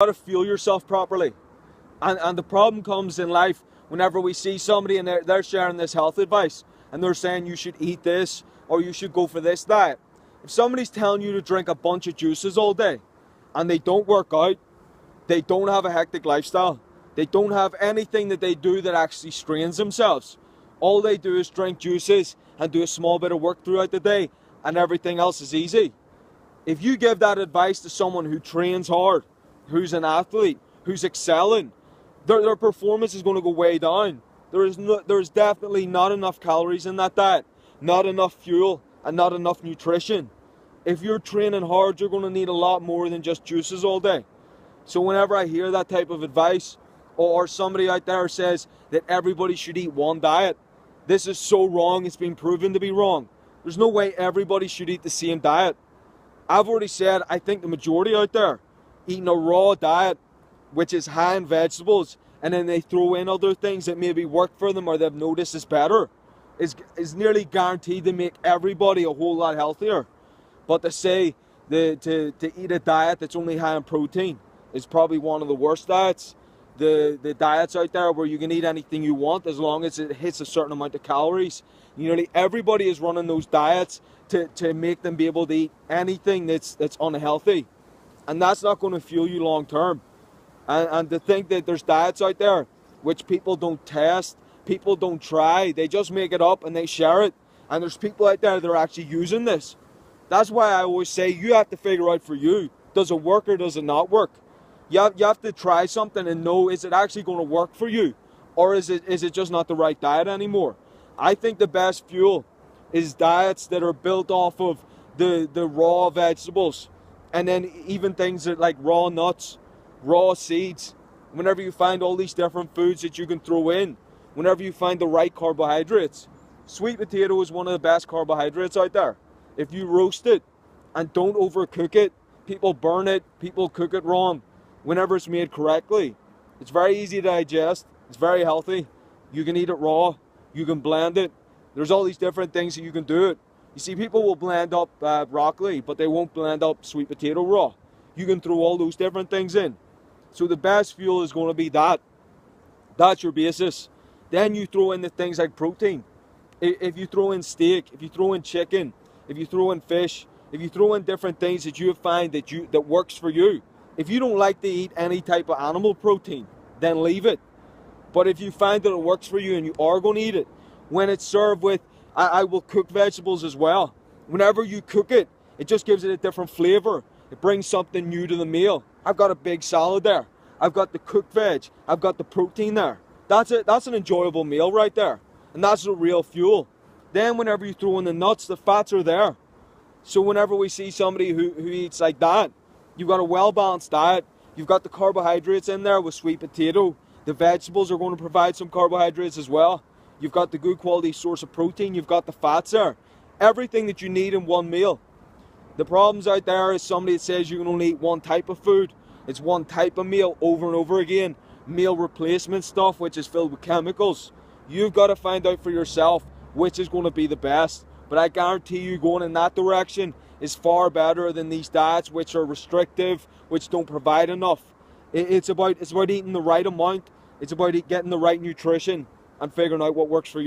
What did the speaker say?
got to fuel yourself properly. And the problem comes in life whenever we see somebody and they're sharing this health advice and they're saying you should eat this or you should go for this diet. If somebody's telling you to drink a bunch of juices all day and they don't work out, they don't have a hectic lifestyle, they don't have anything that they do that actually strains themselves. All they do is drink juices and do a small bit of work throughout the day and everything else is easy. If you give that advice to someone who trains hard, who's an athlete, who's excelling, their performance is going to go way down. There's definitely not enough calories in that diet, not enough fuel, and not enough nutrition. If you're training hard, you're going to need a lot more than just juices all day. So whenever I hear that type of advice, or somebody out there says that everybody should eat one diet, this is so wrong, it's been proven to be wrong. There's no way everybody should eat the same diet. I've already said, I think the majority out there eating a raw diet, which is high in vegetables, and then they throw in other things that maybe work for them or they've noticed is better, is nearly guaranteed to make everybody a whole lot healthier. But to say to eat a diet that's only high in protein is probably one of the worst diets. The diets out there where you can eat anything you want as long as it hits a certain amount of calories. Nearly everybody is running those diets to make them be able to eat anything that's unhealthy. And that's not going to fuel you long term. And to think that there's diets out there which people don't test, people don't try, they just make it up and they share it. And there's people out there that are actually using this. That's why I always say you have to figure out for you, does it work or does it not work? You have to try something and know, is it actually going to work for you? Or is it just not the right diet anymore? I think the best fuel is diets that are built off of the raw vegetables. And then even things that like raw nuts, raw seeds. Whenever you find all these different foods that you can throw in, whenever you find the right carbohydrates. Sweet potato is one of the best carbohydrates out there. If you roast it and don't overcook it, people burn it, people cook it wrong. Whenever it's made correctly, it's very easy to digest, it's very healthy. You can eat it raw, you can blend it. There's all these different things that you can do it. You see, people will blend up broccoli, but they won't blend up sweet potato raw. You can throw all those different things in. So the best fuel is going to be that. That's your basis. Then you throw in the things like protein. If you throw in steak, if you throw in chicken, if you throw in fish, if you throw in different things that you find that works for you. If you don't like to eat any type of animal protein, then leave it. But if you find that it works for you and you are going to eat it, when it's served with, I will cook vegetables as well. Whenever you cook it, it just gives it a different flavor. It brings something new to the meal. I've got a big salad there. I've got the cooked veg. I've got the protein there. That's it. That's an enjoyable meal right there. And that's the real fuel. Then whenever you throw in the nuts, the fats are there. So whenever we see somebody who eats like that, you've got a well-balanced diet. You've got the carbohydrates in there with sweet potato. The vegetables are going to provide some carbohydrates as well. You've got the good quality source of protein. You've got the fats there. Everything that you need in one meal. The problems out there is somebody that says you can only eat one type of food. It's one type of meal over and over again. Meal replacement stuff, which is filled with chemicals. You've got to find out for yourself which is going to be the best. But I guarantee you going in that direction is far better than these diets which are restrictive, which don't provide enough. It's about eating the right amount. It's about getting the right nutrition and figuring out what works for you.